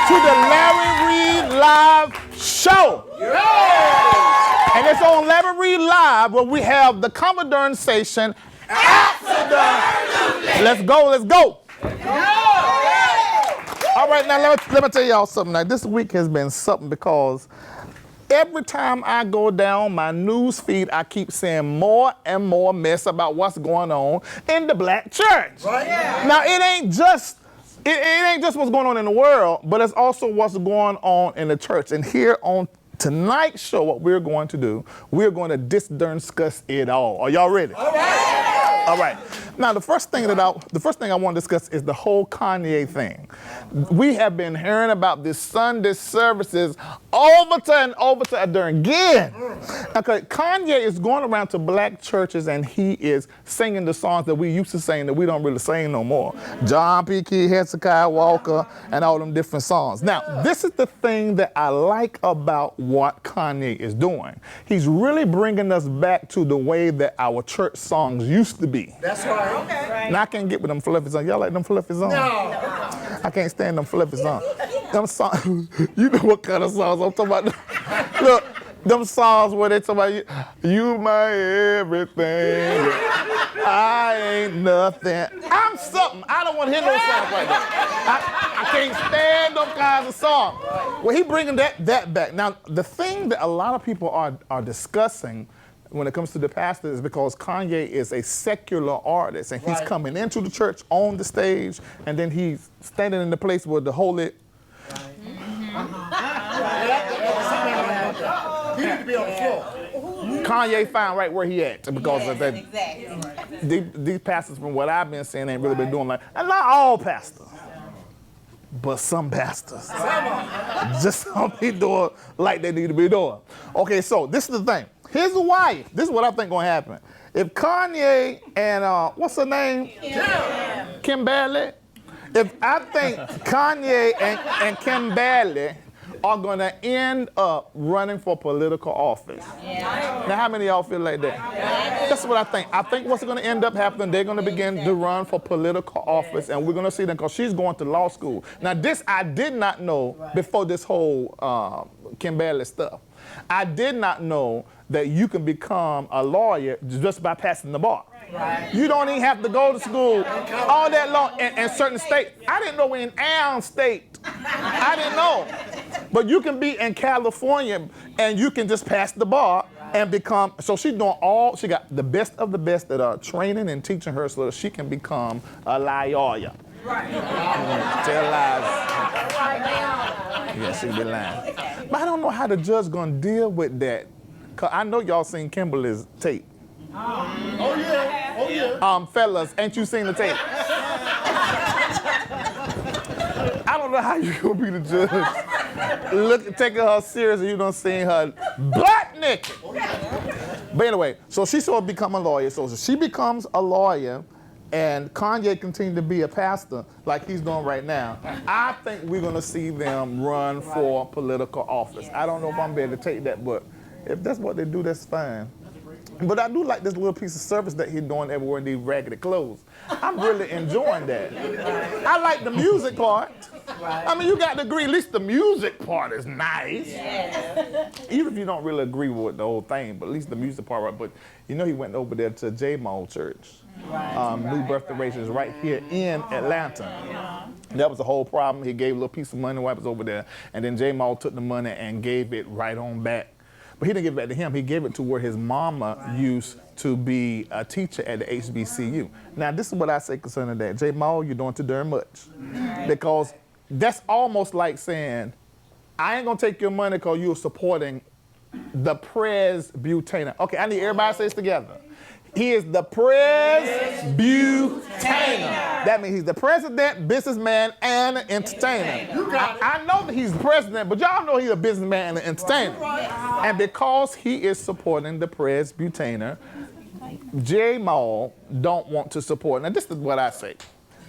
to the Larry Reed Live Show. And it's on Larry Reed Live where we have the conversation. Absolutely. Let's go. All right, now let me tell y'all something. Now, this week has been something because every time I go down my news feed, I keep seeing more and more mess about what's going on in the black church. Right. Yeah. Now, it ain't just what's going on in the world, but it's also what's going on in the church. And here on tonight's show, what we're going to do, we're going to discuss it all. Are y'all ready? All right. All right. Now, the first thing I want to discuss is the whole Kanye thing. We have been hearing about this Sunday services over there again. Okay, Kanye is going around to black churches and he is singing the songs that we used to sing that we don't really sing no more. John P. Key, Hezekiah Walker, and all them different songs. Now, this is the thing that I like about what Kanye is doing. He's really bringing us back to the way that our church songs used to be. That's right. Okay. Now I can't get with them fluffy songs. Y'all like them fluffy songs? No. I can't stand them fluffy songs. Them songs, you know what kind of songs I'm talking about. Look, them songs where they talk about you my everything. I ain't nothing. I'm something. I don't want to hear no songs like that. I can't stand those kinds of songs. Well, he bringing that back. Now, the thing that a lot of people are discussing when it comes to the pastor is because Kanye is a secular artist and he's coming into the church on the stage and then he's standing in the place where the holy. He need to be on the floor. Kanye found right where he at because of that. Exactly. These pastors, from what I've been seeing, ain't really been doing like, and not all pastors, but some pastors. Just some be doing like they need to be doing. Okay, so this is the thing. His wife, this is what I think gonna happen. If Kanye and, what's her name? Kim Bailey. If I think Kanye and Kim Bailey are gonna end up running for political office. Now, how many of y'all feel like that? That's what I think. I think what's gonna end up happening, they're gonna begin to run for political office, and we're gonna see them because she's going to law school. Now, this I did not know before this whole Kim Bailey stuff. I did not know that you can become a lawyer just by passing the bar. Right. You don't even have to go to school all that long in certain states. I didn't know in Allen State. I didn't know. But you can be in California and you can just pass the bar and become, so she's doing she got the best of the best that are training and teaching her so that she can become a lawyer. Right. Tell lies. Yeah, she be lying. But I don't know how the judge gonna deal with that. Cause I know y'all seen Kimberly's tape. Oh yeah. Fellas, ain't you seen the tape? I don't know how you gonna be the judge. Taking her serious and you done seen her butt naked. But anyway, so she sort of become a lawyer. So she becomes a lawyer and Kanye continues to be a pastor like he's doing right now. I think we're gonna see them run for political office. I don't know if I'm able to take that, but if that's what they do, that's fine. But I do like this little piece of service that he's doing everywhere in these raggedy clothes. I'm really enjoying that. I like the music part. I mean, you got to agree, at least the music part is nice. Even if you don't really agree with the whole thing, but at least the music part, right? But you know he went over there to J-Mall Church. New Birth Racers right here in Atlanta. That was the whole problem. He gave a little piece of money while he was over there, and then J-Mall took the money and gave it right on back. But he didn't give it back to him. He gave it to where his mama used to be a teacher at the HBCU. Now, this is what I say concerning that. J-Mall, you're doing too darn much. Because that's almost like saying, I ain't gonna take your money because you're supporting the Presbyterian. Okay, I need everybody to say this together. He is the Presbyterian. That means he's the president, businessman, and an entertainer. I know that he's the president, but y'all know he's a businessman and an entertainer. And because he is supporting the Presbyterian, J-Mall don't want to support. Now, this is what I say.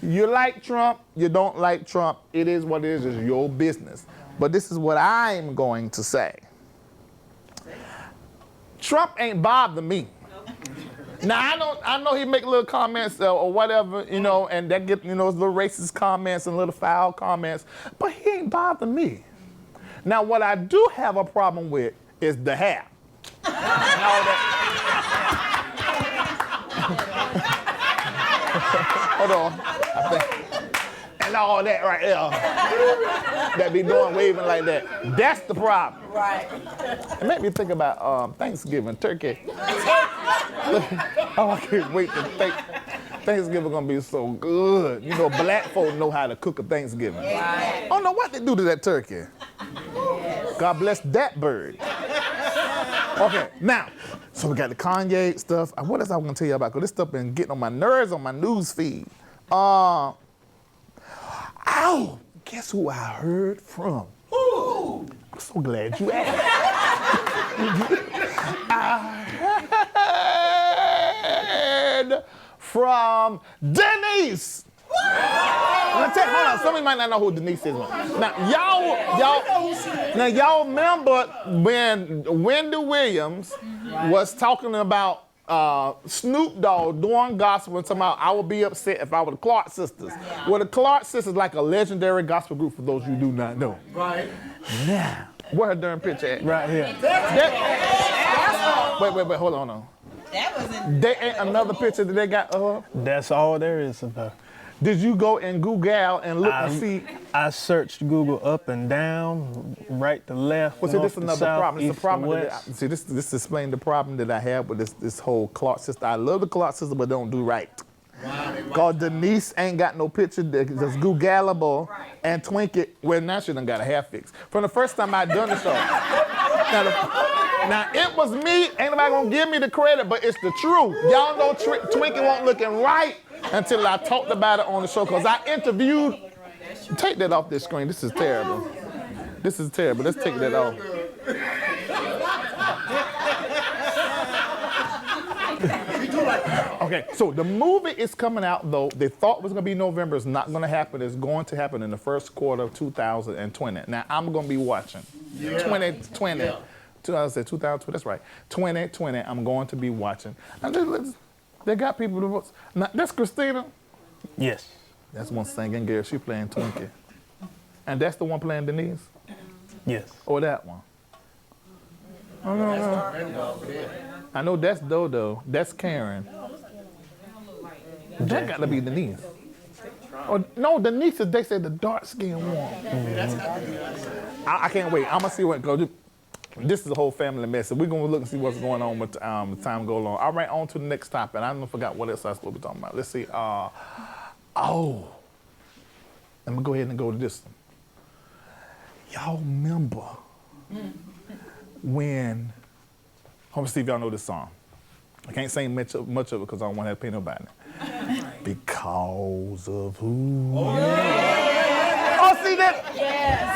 You like Trump, you don't like Trump, it is what it is, it's your business. But this is what I'm going to say. Trump ain't bothered me. Now I know he make little comments or whatever, you know, and that get little racist comments and little foul comments, but he ain't bothered me. Now what I do have a problem with is the hair. And all that. Hold on, I think. And all that right there. That be doing waving like that. That's the problem. Right. It made me think about Thanksgiving, turkey. Oh, I can't wait to think. Thanksgiving gonna be so good. You know, black folk know how to cook a Thanksgiving. I don't know what they do to that turkey. God bless that bird. Okay, now, so we got the Kanye stuff. What else I want to tell you about? Because this stuff been getting on my nerves on my news feed. Ow! Guess who I heard from? Who? I'm so glad you asked. I heard from Denise. Hold on, some of you might not know who Denise is. Now, y'all remember when Wendy Williams was talking about Snoop Dogg doing gospel and talking about I would be upset if I were the Clark Sisters. Well, the Clark Sisters like a legendary gospel group for those you do not know. Right. Now, where her darn picture at? Right here. Wait, hold on. That wasn't. There ain't another picture that they got of her? That's all there is of her. Did you go and Google and look and see? I searched Google up and down, right to left. Well, see, this is north to another south, problem. It's east a problem. to That west. see, this explains the problem that I have with this whole Clark sister. I love the Clark sister, but don't do right. Cause Denise ain't got no picture that's Googleable, and Twinkie, well now she done got a hair fix. From the first time I done the show. Now it was me, ain't nobody gonna give me the credit, but it's the truth. Y'all know Twinkie wasn't looking right until I talked about it on the show, cause I interviewed, take that off this screen, this is terrible. This is terrible, let's take that off. Okay, so the movie is coming out though. They thought it was gonna be November. It's not gonna happen. It's going to happen in the first quarter of 2020. Now I'm gonna be watching. 2020. 2020, that's right. 2020, I'm going to be watching. And they got people to watch. Now, that's Christina. Yes. That's one singing girl. She playing Twinkie. And that's the one playing Denise? Yes. Or that one? Oh, no. I know that's Dodo. That's Karen. That got to be Denise. Or, no, Denise is, they said, the dark-skinned one. I can't wait. I'm going to see what goes. This is a whole family mess. So we're going to look and see what's going on with time go along. All right, on to the next topic. I forgot what else I was supposed to be talking about. Let's see. I'm going to go ahead and go to this one. Y'all remember when, I'm going to see if y'all know this song. I can't sing much of it because I don't want to have to pay nobody. Because of who? Oh, see that? Yes.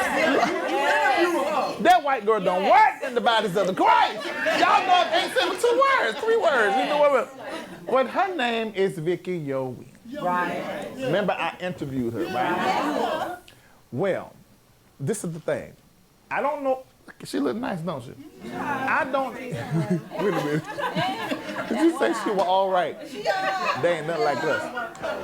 That white girl don't work in the bodies of the Christ. Y'all know it ain't simple 2 words, 3 words. You know what? But her name is Vicky Yowie. Right. Remember I interviewed her, right? Well, this is the thing. I don't know. She look nice, don't she? I don't. Wait a minute. Did you say she was all right? They ain't nothing like us.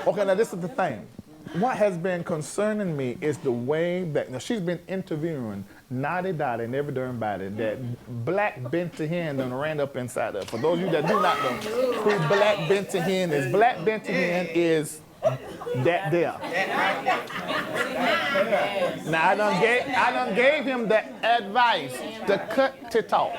Okay, now this is the thing. What has been concerning me is the way that, now she's been interviewing Naughty Dottie and every darn body that Black Benty Hen done ran up inside of. For those of you that do not know who Black Benty Hen is, Black Benty Hen is that there. Now I done gave him the advice to cut it off.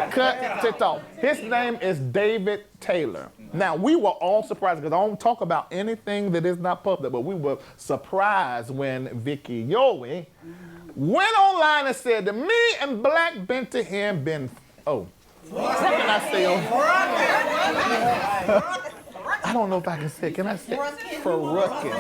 Cut it off. His name is David Taylor. Now we were all surprised because I don't talk about anything that is not public, but we were surprised when Vicky Yowie went online and said that me and Black Benty Hen been, what can I say? I don't know if I can say it. Can I say it? Fruckin'.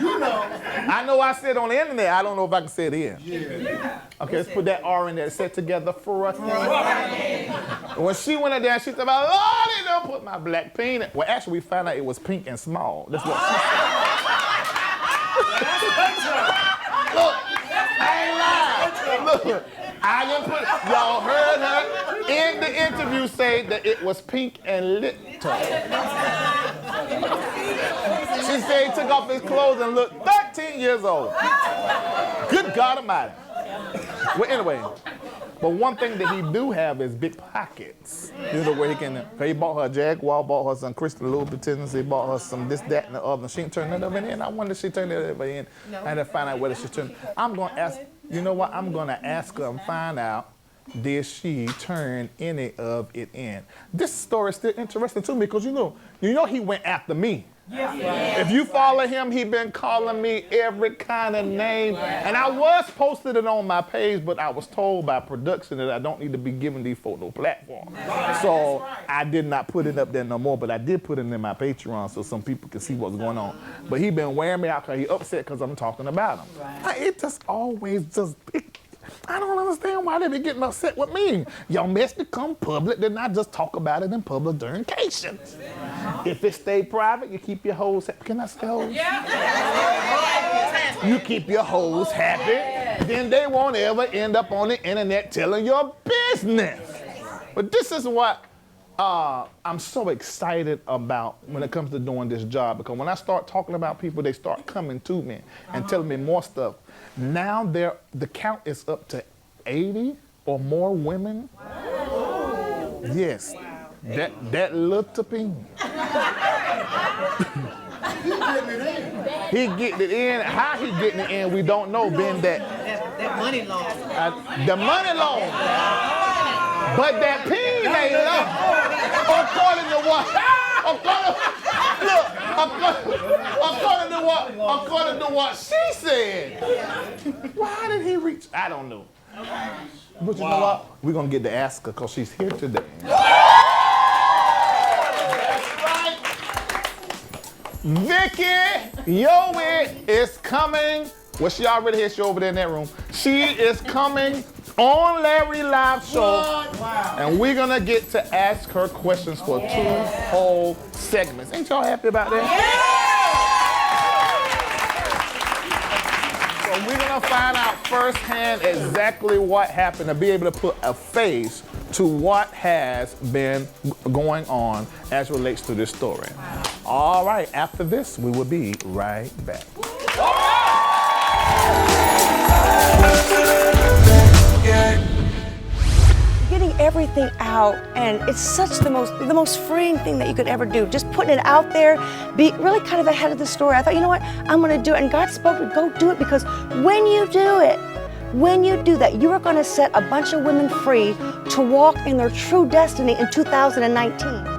You know. I know I said it on the internet. I don't know if I can say it here. Yeah. Okay, let's put that R in there. Set together. Fruckin'. When she went in there, she said, "Oh, they don't put my black peanut." Well, actually, we found out it was pink and small. That's what she said. Look, I ain't lying. Look, I didn't put. Y'all heard her in the interview say that it was pink and lit. She said he took off his clothes and looked 13 years old. Good God Almighty. Well, anyway, but one thing that he do have is big pockets. You know where he can, he bought her a Jaguar, bought her some Christian Louboutins, he bought her some this, that, and the other. She ain't turned that over in. I wonder if she turned that over in. I had to find out whether she turned. I'm going to ask, you know what? I'm going to ask her and find out, did she turn any of it in? This story is still interesting to me because you know he went after me. Yeah. If you follow him, he been calling me every kind of name. And I was posted it on my page, but I was told by production that I don't need to be giving these folks no platform. So I did not put it up there no more, but I did put it in my Patreon so some people can see what's going on. But he been wearing me out because he upset because I'm talking about him. It just always just... I don't understand why they be getting upset with me. Your mess become public, then I just talk about it in public during occasions. If it stay private, you keep your hoes happy. Can I say hoes? Yeah. You keep your hoes happy, then they won't ever end up on the internet telling your business. But this is what I'm so excited about when it comes to doing this job, because when I start talking about people, they start coming to me and telling me more stuff. Now the count is up to 80 or more women. Wow. Yes, wow. That little pin. He getting it in. How he getting it in, we don't know. Being that money loan. The money loan. But that pin ain't low. According to what? According to what she said. Why did he reach? I don't know. But you know what? We're going to get to ask her because she's here today. That's right. Vicky Yowie is coming. Well, she already here. She over there in that room. She is coming on Larry Live Show. Wow. And we're going to get to ask her questions for 2 whole segments. Ain't y'all happy about that? So we're going to find out firsthand exactly what happened to be able to put a face to what has been going on as relates to this story. Wow. All right, after this, we will be right back. Getting everything out, and it's such the most freeing thing that you could ever do. Just putting it out there, be really kind of ahead of the story. I thought, you know what, I'm gonna do it. And God spoke to me, go do it, because when you do it, when you do that, you are gonna set a bunch of women free to walk in their true destiny in 2019.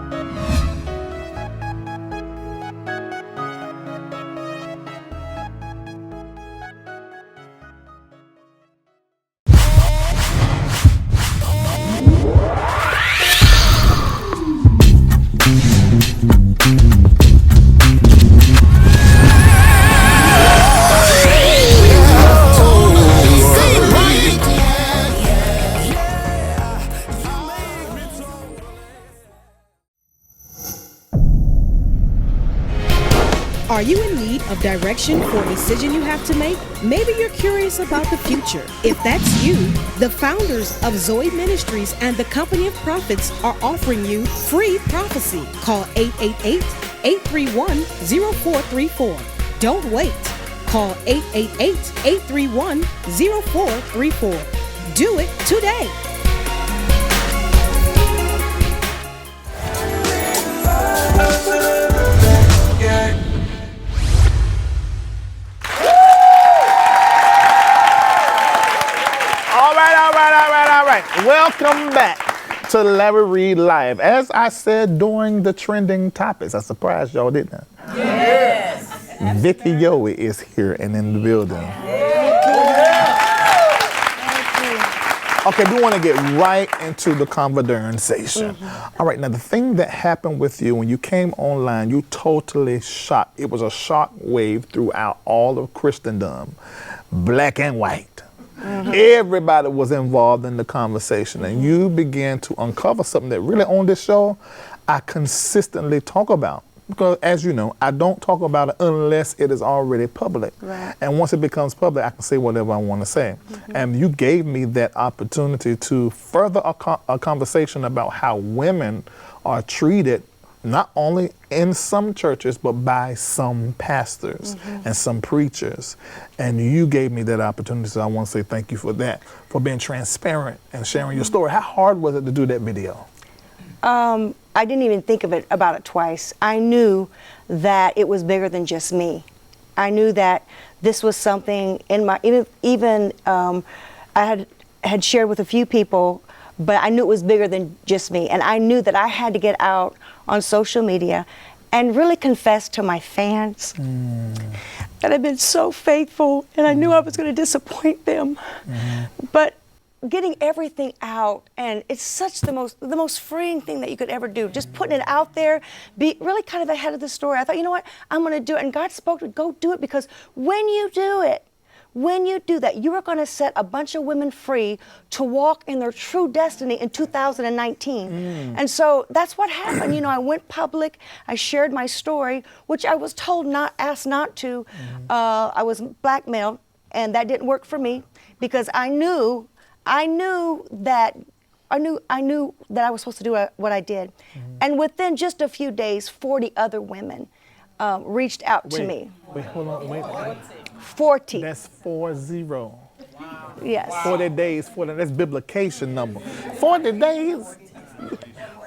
Are you in need of direction for a decision you have to make? Maybe you're curious about the future. If that's you, the founders of Zoe Ministries and the Company of Prophets are offering you free prophecy. Call 888-831-0434. Don't wait. Call 888-831-0434. Do it today. Welcome back to Larry Reid Live. As I said during the trending topics, I surprised y'all, didn't I? Yes. Vicky Yowie is here and in the building. Okay, we want to get right into the conversation. All right, now the thing that happened with you when you came online, you totally shocked. It was a shock wave throughout all of Christendom, black and white. Everybody was involved in the conversation, and you began to uncover something that really on this show I consistently talk about. Because as you know, I don't talk about it unless it is already public. Right. And once it becomes public, I can say whatever I want to say. And you gave me that opportunity to further a conversation about how women are treated not only in some churches, but by some pastors and some preachers. And you gave me that opportunity, so I want to say thank you for that, for being transparent and sharing your story. How hard was it to do that video? I didn't even think about it twice. I knew that it was bigger than just me. I knew that this was something in my, even I had shared with a few people, but I knew it was bigger than just me. And I knew that I had to get out on social media and really confess to my fans that I've been so faithful, and I knew I was going to disappoint them. But getting everything out, and it's such the most freeing thing that you could ever do. Just putting it out there, be really kind of ahead of the story. I thought, you know what, I'm going to do it. And God spoke to me, go do it, because when you do it, when you do that, you are going to set a bunch of women free to walk in their true destiny in 2019. And so that's what happened. You know, I went public, I shared my story, which I was told asked not to. I was blackmailed, and that didn't work for me, because I knew that I was supposed to do what I did. And within just a few days, 40 other women reached out to me. Wait, hold on, wait. 40. That's 40. Yes. 40 days, that's biblication number. 40 days,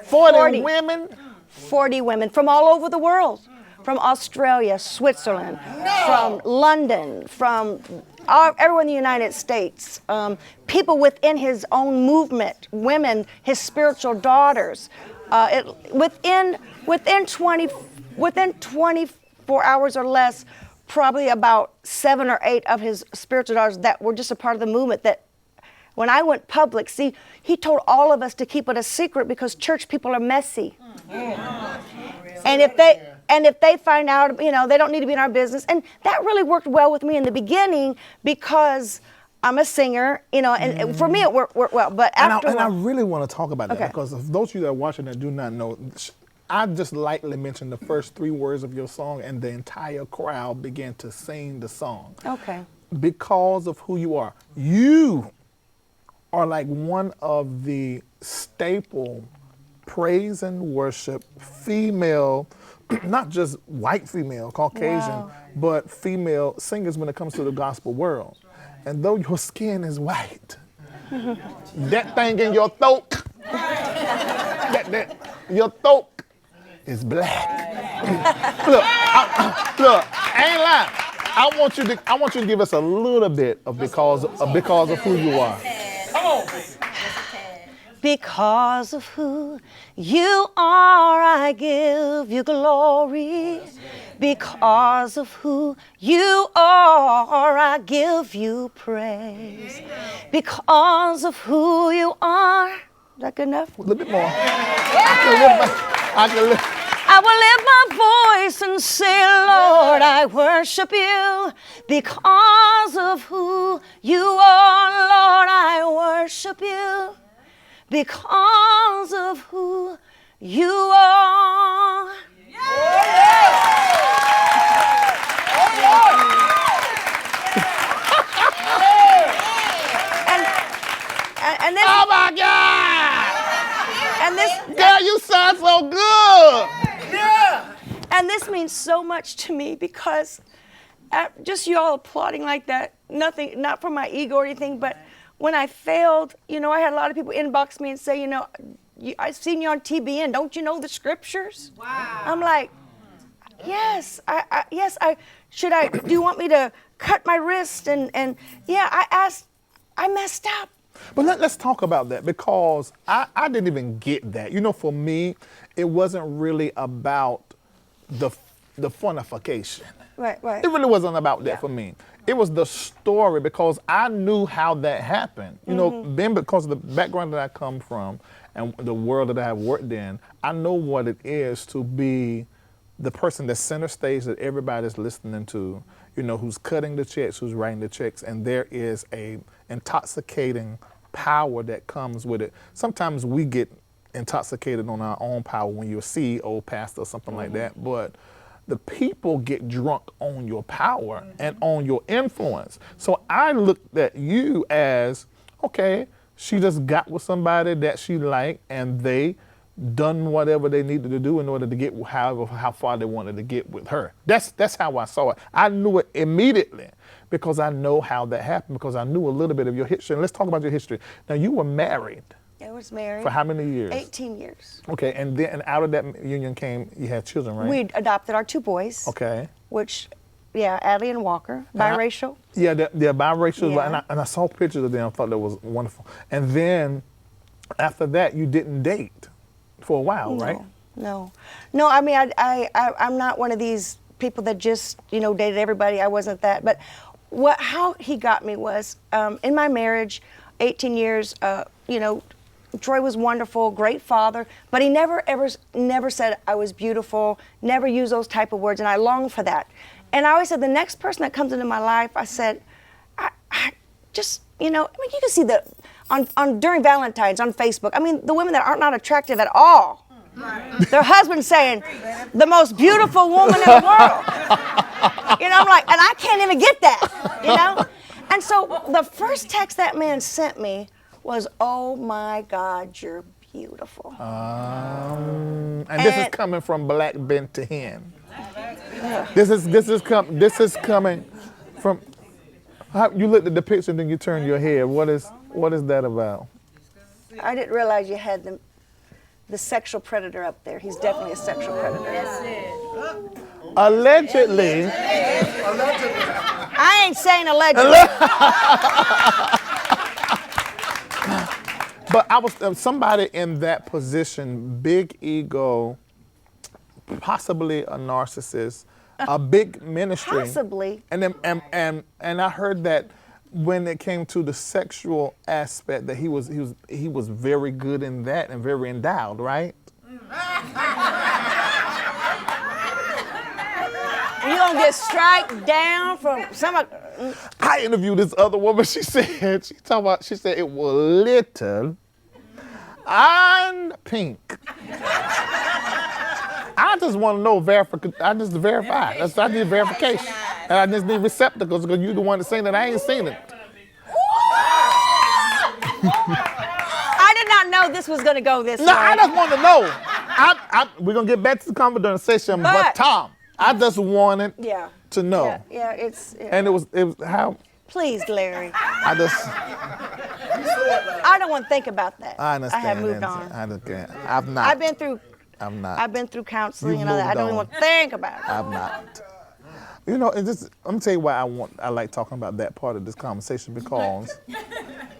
40 women. 40 women from all over the world, from Australia, Switzerland, from London, from everyone in the United States, people within his own movement, women, his spiritual daughters. Within 24 hours or less, probably about 7 or 8 of his spiritual daughters that were just a part of the movement, that when I went public, see, he told all of us to keep it a secret because church people are messy. And if they find out, you know, they don't need to be in our business. And that really worked well with me in the beginning, because I'm a singer, you know, and for me it worked well. But after I really want to talk about that, Okay. because of those of you that are watching that do not know, I just lightly mentioned the first 3 words of your song, and the entire crowd began to sing the song. Okay. Because of who you are. You are like one of the staple praise and worship female, not just white female, Caucasian, but female singers when it comes to the gospel world. And though your skin is white, that thing in your throat, your throat is black. Look, I ain't lying. I want you to give us a little bit of because of who you are. Because of who you are, I give you glory. Because of who you are, I give you praise. Because of who you are. Is that good enough? A little bit more. I will lift my voice and say, Lord, I worship you. Because of who you are, Lord, I worship you. Because of who you are. And this, Oh my God! and this, Girl, you sound so good! and this means so much to me, because just you all applauding like that, nothing, not for my ego or anything, but when I failed, you know, I had a lot of people inbox me and say, you know, I've seen you on TBN. Don't you know the scriptures? Wow. I'm like, yes, yes. Do you want me to cut my wrist? And yeah, I messed up. But let's talk about that, because I didn't even get that. You know, for me, it wasn't really about the funnification. Right. It really wasn't about that for me. It was the story, because I knew how that happened. You know, then because of the background that I come from and the world that I have worked in, I know what it is to be the person that's center stage that everybody's listening to, you know, who's cutting the checks, who's writing the checks, and there is a intoxicating power that comes with it. Sometimes we get intoxicated on our own power when you're a CEO, pastor, or something like that. But the people get drunk on your power and on your influence. So I looked at you as, okay, she just got with somebody that she liked, and they done whatever they needed to do in order to get how far they wanted to get with her. That's how I saw it. I knew it immediately because I know how that happened, because I knew a little bit of your history. And let's talk about your history. Now, you were married. I was married. For how many years? 18 years. Okay, and then out of that union came, you had children, right? We adopted our 2 boys. Okay. Which, Adley and Walker, biracial. Yeah, they're biracial, Yeah. and I saw pictures of them. I thought that was wonderful. And then after that, you didn't date for a while, right? No. I mean, I'm not one of these people that just, dated everybody. I wasn't that. But how he got me was, in my marriage, 18 years, Troy was wonderful, great father, but he never said I was beautiful, never used those type of words, and I longed for that. And I always said, the next person that comes into my life, I said, I just, you can see that during Valentine's on Facebook. I mean, the women that are not attractive at all. Their husband saying, the most beautiful woman in the world. I'm like, and I can't even get that, And so the first text that man sent me was, oh my God, you're beautiful. And this is coming from Black Ben to Hen. This is coming from. You looked at the picture and then you turned your head. What is that about? I didn't realize you had the sexual predator up there. He's definitely a sexual predator. Allegedly. I ain't saying allegedly. But I was somebody in that position, big ego, possibly a narcissist, a big ministry. Possibly. And then and I heard that when it came to the sexual aspect, that he was very good in that and very endowed, right? You gonna get strike down from some. I interviewed this other woman. She said it was little and pink. I just want to know I just verify. I need verification. And I just need receptacles because you're the one that's saying that I ain't seen it. I did not know this was gonna go this way. No, I just want to know. We're gonna get back to the conversation, but Tom, I just wanted to know. Yeah, it's. And it was how. Please, Larry. I don't want to think about that. I understand. I have moved on. I understand. I've not. I've been through. I'm not. I've been through counseling You've and all that. I don't even moved want to think about it. I'm not. It's I'm gonna tell you why I like talking about that part of this conversation, because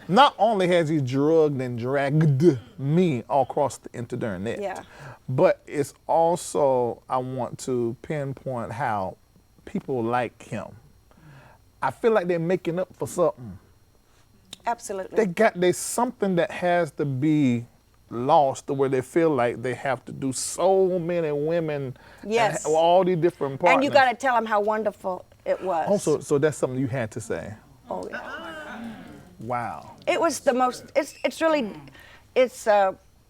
not only has he drugged and dragged me all across the internet, but it's also, I want to pinpoint how people like him. I feel like they're making up for something. Absolutely. There's something that has to be lost, where they feel like they have to do so many women, yes, and all these different partners. And you got to tell them how wonderful it was. Also, so that's something you had to say. Oh yeah. Wow. It was the most. It's really.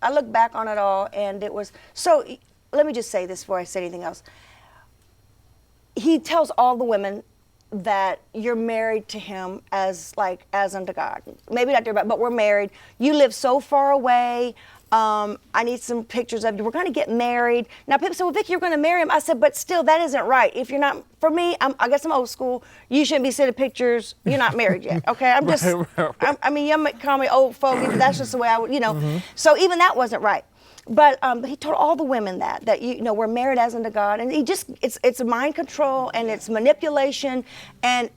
I look back on it all, and it was. So let me just say this before I say anything else. He tells all the women that you're married to him as unto God. Maybe not, but we're married. You live so far away. I need some pictures of you. We're going to get married. Now people say, well, Vicki, you're going to marry him. I said, but still, that isn't right. If you're not, for me, I guess I'm old school. You shouldn't be sending pictures. You're not married yet. Okay, I'm just, I mean, you might call me old fogey, but that's just the way I would, So even that wasn't right. But he told all the women that we're married as unto God, and it's mind control and it's manipulation. And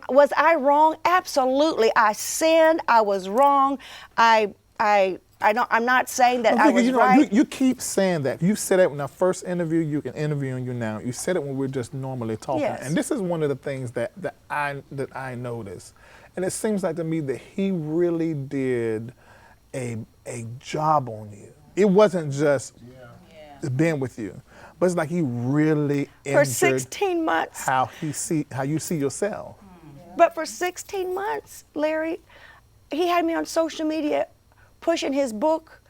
was I wrong? Absolutely, I sinned. I was wrong. I'm not saying that I was right. You keep saying that. You said it in our first interview. You can interview you now. You said it when we're just normally talking. Yes. And this is one of the things that I noticed. And it seems like to me that he really did a job on you. It wasn't just being with you, but it's like he really for 16 months how you see yourself. But for 16 months, Larry, he had me on social media pushing his book,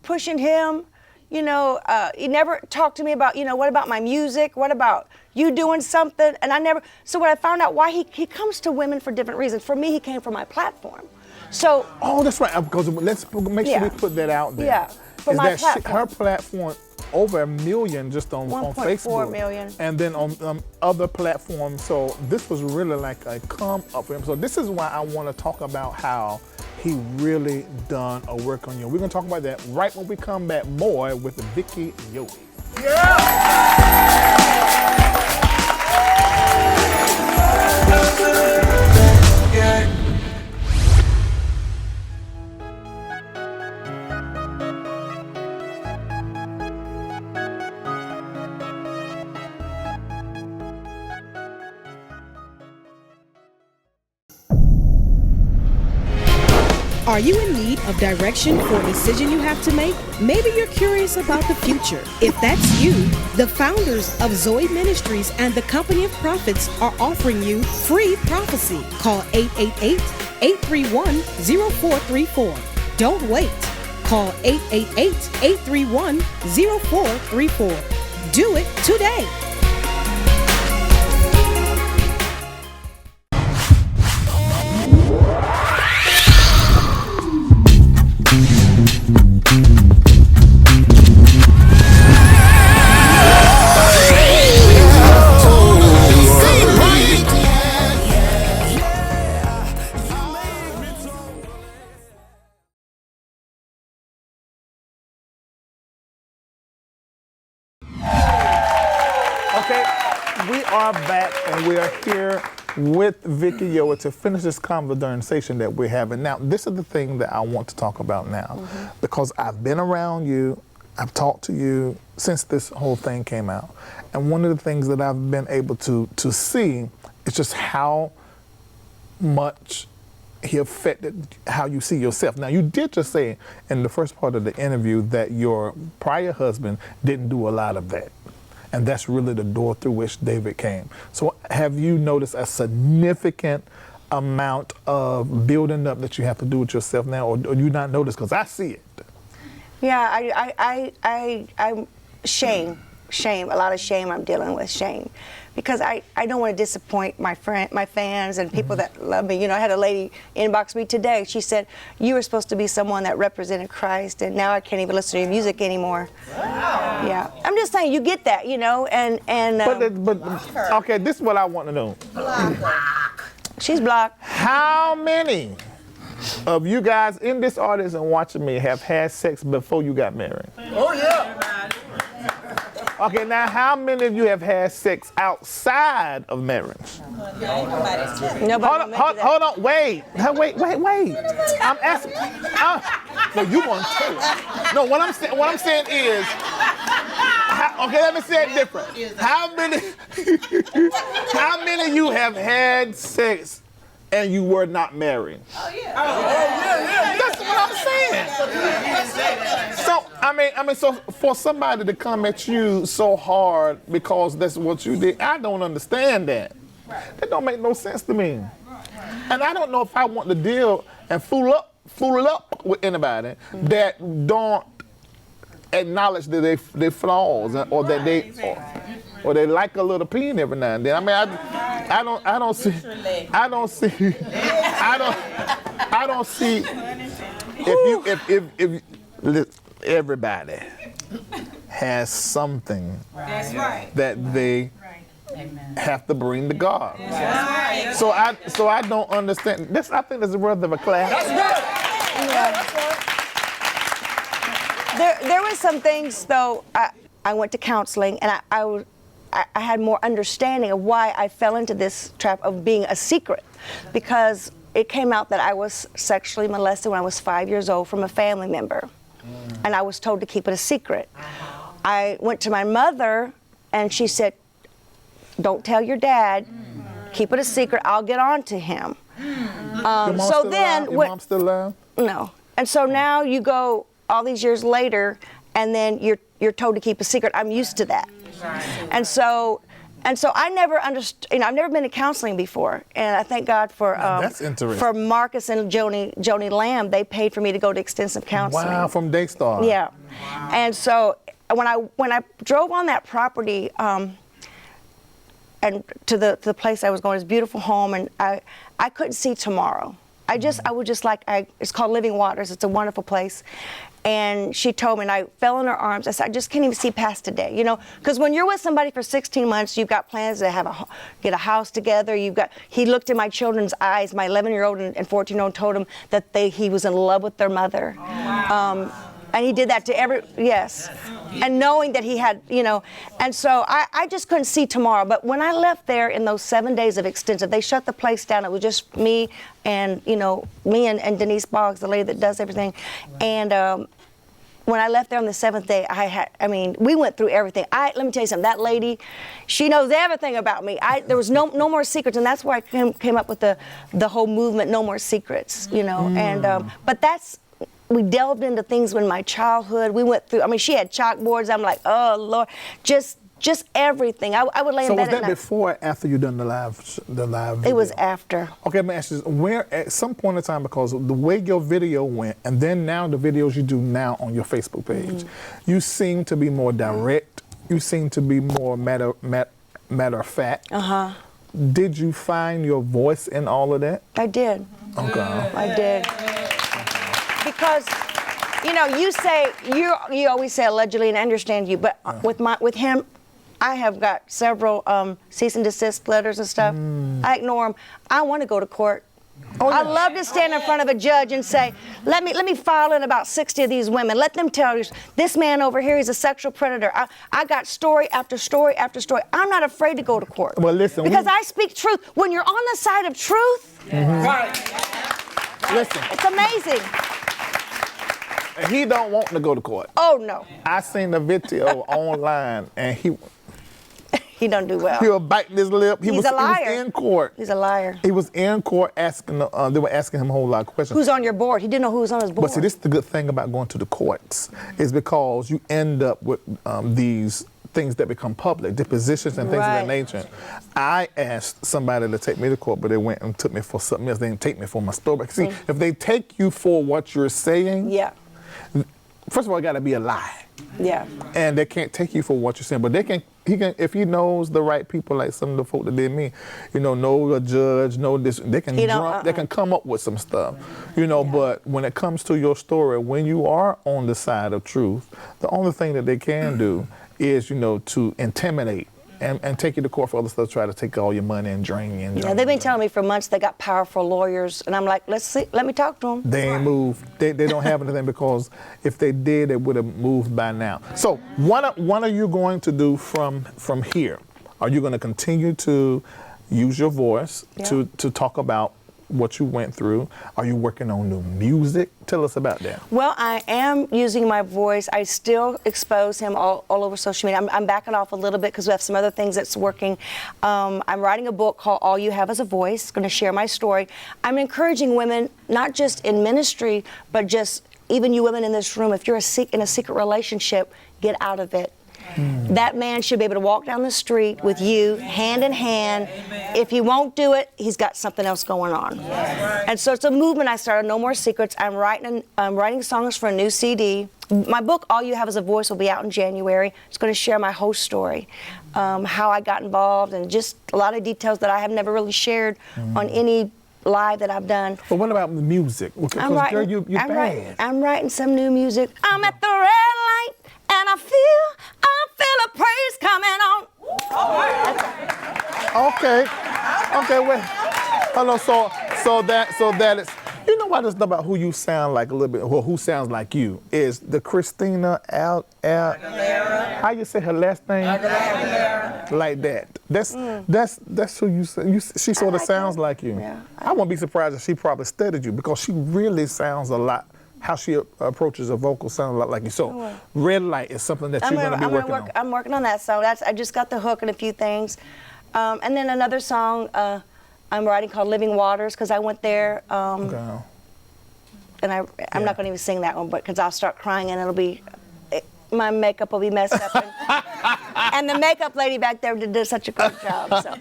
pushing him. You know, he never talked to me about, you know, what about my music? What about you doing something? And I never, so when I found out why he comes to women for different reasons. For me, he came from my platform. So. Oh, that's right. Because let's make sure we put that out there. Yeah, for my platform. Her platform, over 1 million just on Facebook. 1.4 million. And then on other platforms. So this was really like a come up for him. So this is why I want to talk about how he really done a work on you. We're going to talk about that right when we come back more with Vicky Yowie. Are you in need of direction for a decision you have to make? Maybe you're curious about the future. If that's you, the founders of Zoe Ministries and the Company of Prophets are offering you free prophecy. Call 888-831-0434. Don't wait. Call 888-831-0434. Do it today. Okay, we are back and we are here with Vicky Yowie to finish this conversation that we're having. Now, this is the thing that I want to talk about now because I've been around you, I've talked to you since this whole thing came out. And one of the things that I've been able to see is just how much he affected how you see yourself. Now, you did just say in the first part of the interview that your prior husband didn't do a lot of that. And that's really the door through which David came. So have you noticed a significant amount of building up that you have to do with yourself now, or do you not notice? Because I see it. Yeah, I'm shame, a lot of shame I'm dealing with, shame. Because I don't want to disappoint my fans and people that love me. You know, I had a lady inbox me today. She said, you were supposed to be someone that represented Christ, and now I can't even listen to your music anymore. Wow. Yeah, I'm just saying, you get that, you know, and But okay, this is what I want to know. She's blocked. How many of you guys in this audience and watching me have had sex before you got married? Oh, yeah. Okay, now how many of you have had sex outside of marriage? Nobody Hold on, wait. I'm asking. No, you want to tell it. No, what I'm saying is, okay, let me say it different. How many of you have had sex and you were not married? Oh, yeah. That's what I'm saying. So, I mean, so for somebody to come at you so hard because that's what you did, I don't understand that. That don't make no sense to me. And I don't know if I want to deal and fool up with anybody that don't acknowledge that they flaws or that or they like a little pain every now and then. I mean, I don't see. If everybody has something that they have to bring to God. So I don't understand. This, I think, is worth of a class. There were some things, though. I went to counseling, and I had more understanding of why I fell into this trap of being a secret, because it came out that I was sexually molested when I was 5 years old from a family member, and I was told to keep it a secret. I went to my mother, and she said, "Don't tell your dad. Keep it a secret. I'll get on to him." Your mom's still alive? No. And so now you go all these years later, and then you're told to keep a secret. I'm used to that. And so And so I never understood, I've never been to counseling before. And I thank God for That's interesting. for Marcus and Joni Lamb. They paid for me to go to extensive counseling. Wow, from Daystar. Yeah. And so when I drove on that property and to the place I was going, it was a beautiful home, and I couldn't see tomorrow. I would just like, it's called Living Waters. It's a wonderful place. And she told me, and I fell in her arms. I said, I just can't even see past today, because when you're with somebody for 16 months, you've got plans to get a house together. He looked in my children's eyes. My 11-year-old and 14-year-old told him that he was in love with their mother. Oh, wow. And he did that to yes. And knowing that he had, and so I just couldn't see tomorrow. But when I left there in those 7 days of extensive, they shut the place down. It was just me and, me and Denise Boggs, the lady that does everything. And when I left there on the 7th day, we went through everything. Let me tell you something, that lady, she knows everything about me. There was no more secrets, and that's why I came up with the whole movement, No More Secrets, and, but we delved into things in my childhood. We went through, she had chalkboards. I'm like, oh, Lord, just everything. I would lay in bed at night. So was that before or after you done the live video? It was after. Okay, let me ask you this. Where, at some point in time, because of the way your video went, and then now the videos you do now on your Facebook page, you seem to be more direct. You seem to be more matter of fact. Uh-huh. Did you find your voice in all of that? I did. Okay. I did. Because, you say, you always say allegedly, and I understand you, but with him, I have got several cease and desist letters and stuff. I ignore them. I want to go to court. Oh, yeah. I love to stand in front of a judge and say, let me file in about 60 of these women. Let them tell you, this man over here, he's a sexual predator. I got story after story after story. I'm not afraid to go to court. Well, listen. Because I speak truth. When you're on the side of truth, right. Listen. It's amazing. He don't want to go to court. Oh, no. I seen the video online, and he don't do well. He was biting his lip. He's a liar. He was in court. He's a liar. He was in court asking. They were asking him a whole lot of questions. Who's on your board? He didn't know who was on his board. But see, this is the good thing about going to the courts, is because you end up with these things that become public, depositions and things of that nature. I asked somebody to take me to court, but they went and took me for something else. They didn't take me for my story. See, if they take you for what you're saying, first of all, it got to be a lie. Yeah. And they can't take you for what you're saying, but he can, if he knows the right people, like some of the folk that did me, know a judge, know this, they can they can come up with some stuff, but when it comes to your story, when you are on the side of truth, the only thing that they can do is, to intimidate and take you to court for other stuff, try to take all your money and drain you. Yeah, they've been telling me for months they got powerful lawyers, and I'm like, let me talk to them. They ain't moved. They don't have anything, because if they did, they would have moved by now. So what are you going to do from here? Are you going to continue to use your voice to talk about what you went through? Are you working on new music? Tell us about that. Well, I am using my voice. I still expose him all over social media. I'm backing off a little bit because we have some other things that's working. I'm writing a book called All You Have Is a Voice, going to share my story. I'm encouraging women, not just in ministry, but just even you women in this room, if you're in a secret relationship, get out of it. That man should be able to walk down the street with you, hand in hand. If he won't do it, he's got something else going on. And so it's a movement I started, No More Secrets. I'm writing songs for a new CD. My book, All You Have Is a Voice, will be out in January. It's going to share my whole story, how I got involved, and just a lot of details that I have never really shared on any live that I've done. But what about the music? Because girl, you're bad. I'm writing some new music. I'm at the red light, and I feel a praise coming on. Okay, wait. Hold on, so that is, you know what, it's about who you sound like a little bit, or who sounds like you, is the Christina Aguilera. How you say her last name? Aguilera. Like that. That's who you say. She sort of sounds like you. Yeah. I won't be surprised if she probably studied you, because she really sounds a lot. How she approaches a vocal sounds a lot like you. So, Red Light is something that you're going to be working on. I'm working on that song. I just got the hook and a few things. And then another song I'm writing called Living Waters, because I went there. And I'm not going to even sing that one, but because I'll start crying and it'll be, my makeup will be messed up. And And the makeup lady back there did such a great job. So,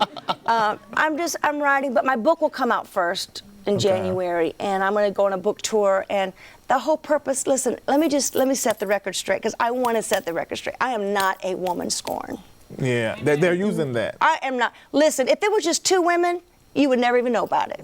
I'm writing, but my book will come out first in January, and I'm going to go on a book tour. And the whole purpose, listen, let me set the record straight, because I want to set the record straight. I am not a woman scorn. Yeah, they're using that. I am not. Listen, if there was just 2 women, you would never even know about it.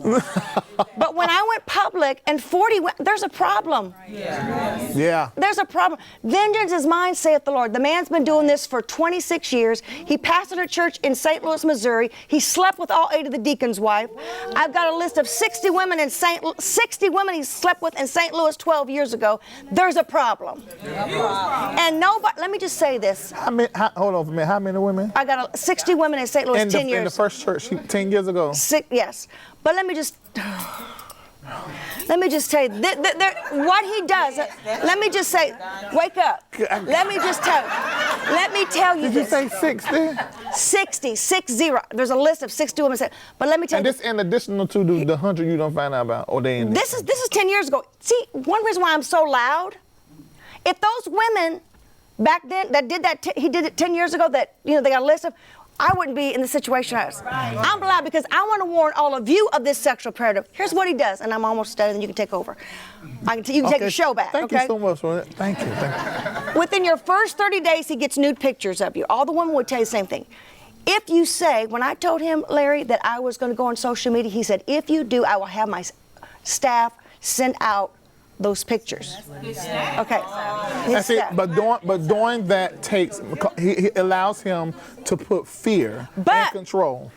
But when I went public and 40 women, there's a problem. Yeah. There's a problem. Vengeance is mine, saith the Lord. The man's been doing this for 26 years. He pastored a church in St. Louis, Missouri. He slept with all 8 of the deacon's wife. I've got a list of 60 women he slept with in St. Louis 12 years ago. There's a problem. And nobody, let me just say this. Hold on for a minute. How many women? I got 60 women in St. Louis 10 years. In the first church 10 years ago? Yes, but let me just tell you, what he does. Let me just say, wake up. Let me tell you Did this. you say 60? 60. There's a list of 60 women. But let me tell you. And this in addition to the 100 you don't find out about, or they in This is 10 years ago. See, one reason why I'm so loud, if those women back then that did that, he did it 10 years ago, that, they got a list of, I wouldn't be in the situation I was. I'm loud because I want to warn all of you of this sexual predator. Here's what he does, and I'm almost done, and you can take over. You can take the show back, Thank you so much for it. Thank you. Within your first 30 days, he gets nude pictures of you. All the women would tell you the same thing. If you say, when I told him, Larry, that I was going to go on social media, he said, if you do, I will have my staff send out those pictures. Okay. That's it. But doing that takes, he allows him to put fear and control.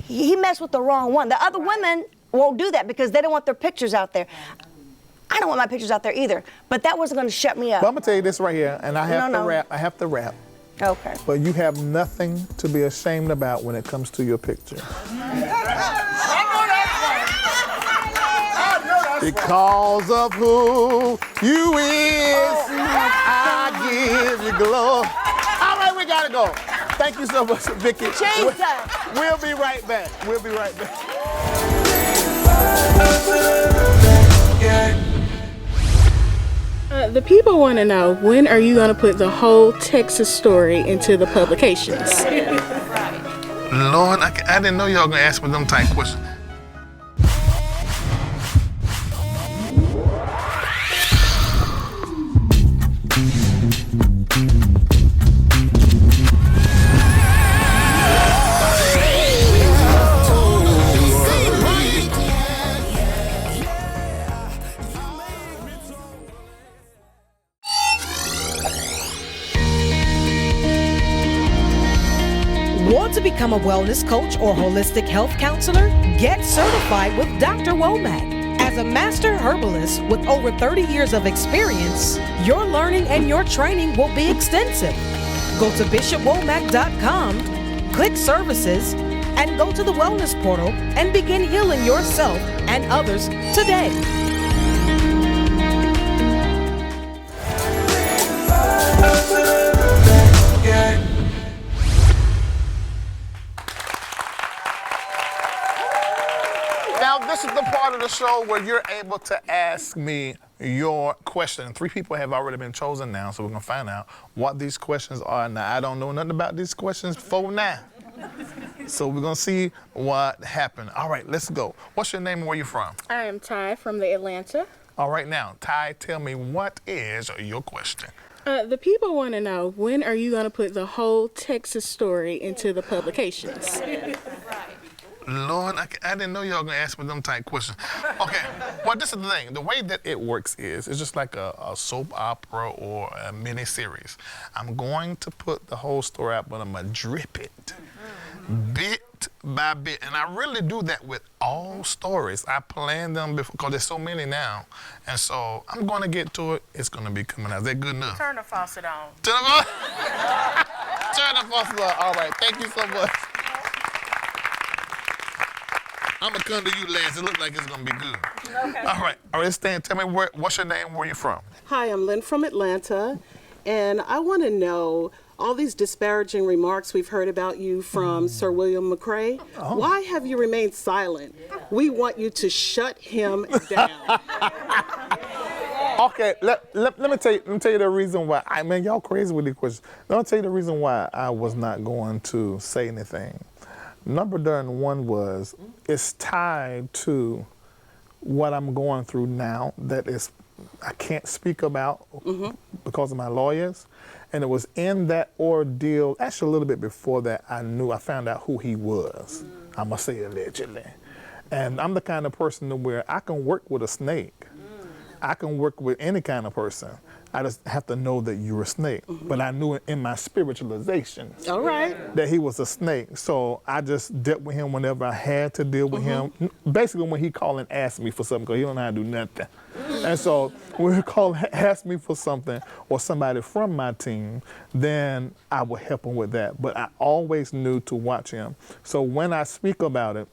He messed with the wrong one. The other women won't do that because they don't want their pictures out there. I don't want my pictures out there either. But that wasn't going to shut me up. But I'm gonna tell you this right here, and I have to rap. Okay. But you have nothing to be ashamed about when it comes to your picture. Because of who you is, I give you glory. All right, we gotta go. Thank you so much, Vicki. We'll be right back. The people want to know, when are you going to put the whole Texas story into the publications? Lord, I didn't know y'all gonna ask me them type questions. Want to become a wellness coach or holistic health counselor? Get certified with Dr. Womack. As a master herbalist with over 30 years of experience, your learning and your training will be extensive. Go to bishopwomack.com, click services, and go to the wellness portal and begin healing yourself and others today. Now, this is the part of the show where you're able to ask me your question. 3 people have already been chosen now, so we're going to find out what these questions are. Now, I don't know nothing about these questions before now. So we're going to see what happened. All right, let's go. What's your name and where you from? I am Ty from the Atlanta. All right, now, Ty, tell me, what is your question? The people want to know, when are you going to put the whole Texas story into the publications? Lord, I didn't know y'all gonna ask me them type questions. Okay, well, this is the thing. The way that it works is, it's just like a soap opera or a mini series. I'm going to put the whole story out, but I'm gonna drip it bit by bit. And I really do that with all stories. I plan them before, because there's so many now. And so I'm gonna get to it. It's gonna be coming out. Is that good enough? Turn the faucet on. Turn the faucet on. All right, thank you so much. I'm gonna come to you last. It looks like it's gonna be good. Okay. All right, Stan, tell me what's your name, where you from? Hi, I'm Lynn from Atlanta, and I want to know all these disparaging remarks we've heard about you from Sir William McRae. Oh. Why have you remained silent? We want you to shut him down. Okay, let me tell you the reason why. Man, y'all crazy with these questions. Let me tell you the reason why I was not going to say anything. Number one was, it's tied to what I'm going through now that is I can't speak about because of my lawyers. And it was in that ordeal, actually a little bit before that, I found out who he was. I must say allegedly. And I'm the kind of person to where I can work with a snake. I can work with any kind of person. I just have to know that you're a snake. But I knew in my spiritualization that he was a snake. So I just dealt with him whenever I had to deal with him. Basically when he called and asked me for something, because he don't know how to do nothing. And so when he called and asked me for something, or somebody from my team, then I would help him with that. But I always knew to watch him. So when I speak about it,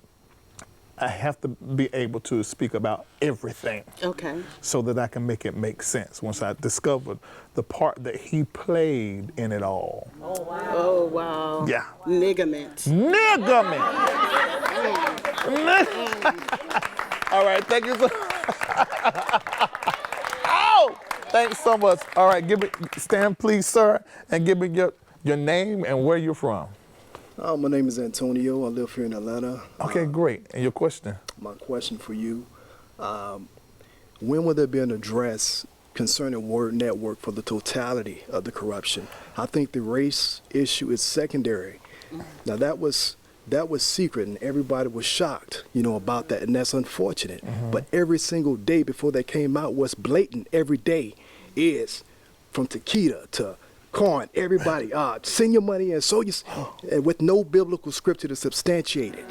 I have to be able to speak about everything. Okay. So that I can make it make sense once I discovered the part that he played in it all. Oh, wow. Oh, wow. Yeah. Nigament. All right, thank you so Ow! Thanks so much. All right, stand please, sir, and give me your name and where you're from. My name is Antonio. I live here in Atlanta. Okay, great. And your question? My question for you, when will there be an address concerning Word Network for the totality of the corruption? I think the race issue is secondary. Now that was secret and everybody was shocked, about that, and that's unfortunate. But every single day before that came out, what's blatant every day is from Takeda to Coin, everybody, send your money and and with no biblical scripture to substantiate it.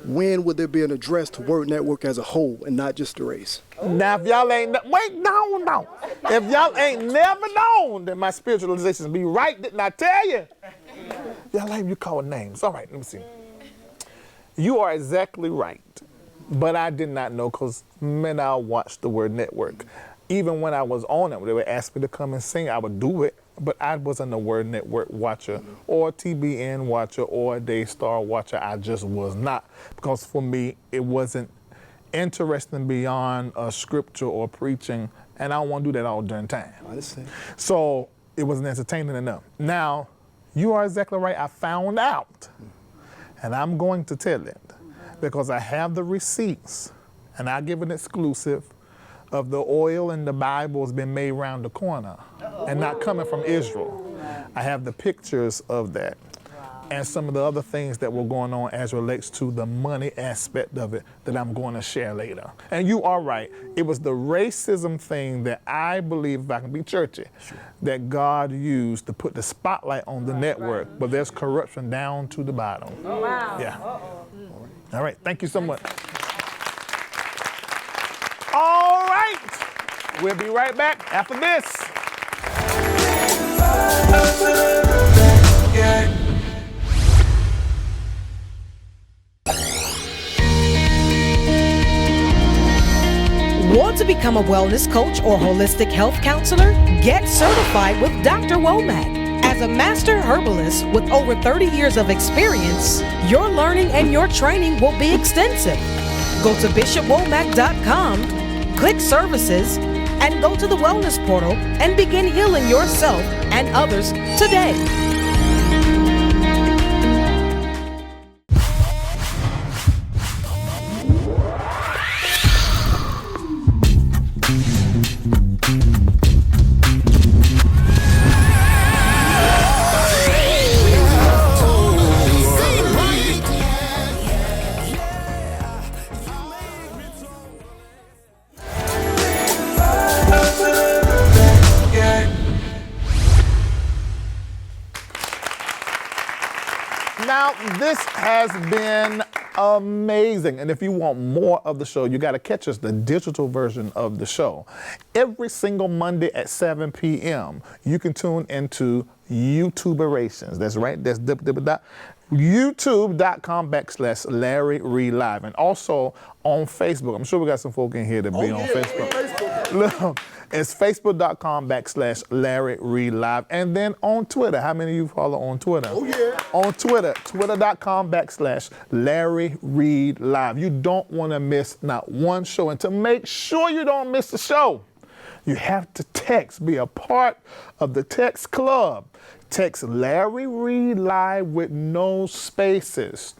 When will there be an address to Word Network as a whole and not just the race? Now, if y'all ain't, no. If y'all ain't never known that my spiritualization be right, didn't I tell you? Y'all ain't, you call names. All right, let me see. You are exactly right, but I did not know because, man, I watched the Word Network. Even when I was on it, they would ask me to come and sing, I would do it. But I wasn't a Word Network watcher or a TBN watcher or a Daystar watcher. I just was not. Because for me, it wasn't interesting beyond a scripture or preaching. And I don't want to do that all during time. I understand. So it wasn't entertaining enough. Now, you are exactly right. I found out. And I'm going to tell it. Because I have the receipts. And I give an exclusive of the oil and the Bible has been made around the corner and not coming from Israel. I have the pictures of that and some of the other things that were going on as relates to the money aspect of it that I'm going to share later. And you are right. It was the racism thing that I believe, if I can be churchy, that God used to put the spotlight on the network, but there's corruption down to the bottom. Oh, wow. Yeah. All right. Thank you so much. All right, we'll be right back after this. Want to become a wellness coach or holistic health counselor? Get certified with Dr. Womack. As a master herbalist with over 30 years of experience, your learning and your training will be extensive. Go to bishopwomack.com. Click services and go to the wellness portal and begin healing yourself and others today. Now, this has been amazing. And if you want more of the show, you got to catch us, the digital version of the show. Every single Monday at 7 p.m., you can tune into YouTuberations. That's right. That's youtube.com/Larry Reed Live. And also on Facebook. I'm sure we got some folk in here to be on Facebook. Look, it's facebook.com/Larry Reed Live. And then on Twitter. How many of you follow on Twitter? Oh, yeah. On Twitter, twitter.com/Larry Reed Live. You don't want to miss not one show. And to make sure you don't miss the show, You have to text, be a part of the text club. Text Larry Reed Live with no spaces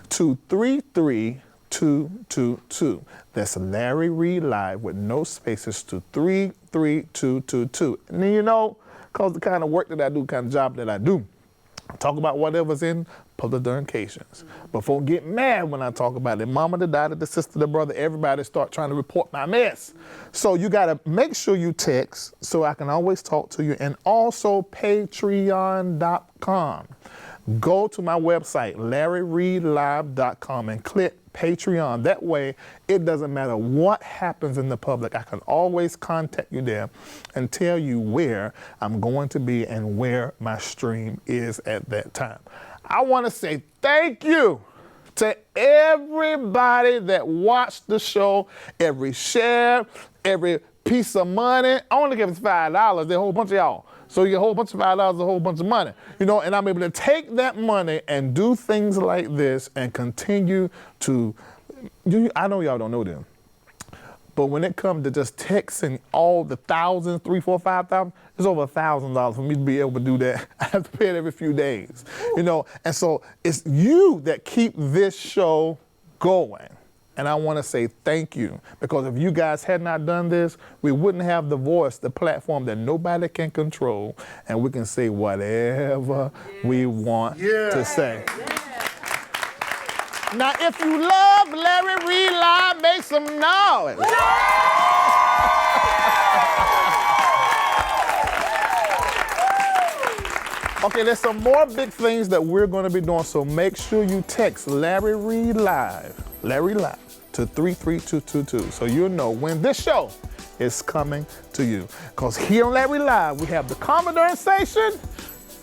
to 33222. That's Larry Reed Live with no spaces to 33222. And then, you know, because the kind of work that I do, kind of job that I do, talk about whatever's in public educations. But folk get mad when I talk about it. Mama, the daughter, the sister, the brother, everybody start trying to report my mess. So you gotta make sure you text so I can always talk to you. And also Patreon.com. Go to my website, LarryReedLive.com, and click Patreon. That way, it doesn't matter what happens in the public. I can always contact you there and tell you where I'm going to be and where my stream is at that time. I want to say thank you to everybody that watched the show, every share, every piece of money. I only give us $5. There's a whole bunch of y'all. So you get a whole bunch of $5 is a whole bunch of money. You know, and I'm able to take that money and do things like this and continue to, I know y'all don't know them, but when it comes to just texting all the thousands, 3, 4, 5,000, it's over $1,000 for me to be able to do that. I have to pay it every few days, you know, and so it's you that keep this show going. And I want to say thank you, because if you guys had not done this, we wouldn't have the voice, the platform that nobody can control, and we can say whatever we want to say. Now, if you love Larry Reed Live, make some noise. Okay, there's some more big things that we're going to be doing, so make sure you text Larry Reed Live, to 33222, so you'll know when this show is coming to you. Because here on Larry Live, we have the Commodore Station.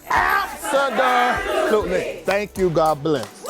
Absolutely. Thank you. God bless.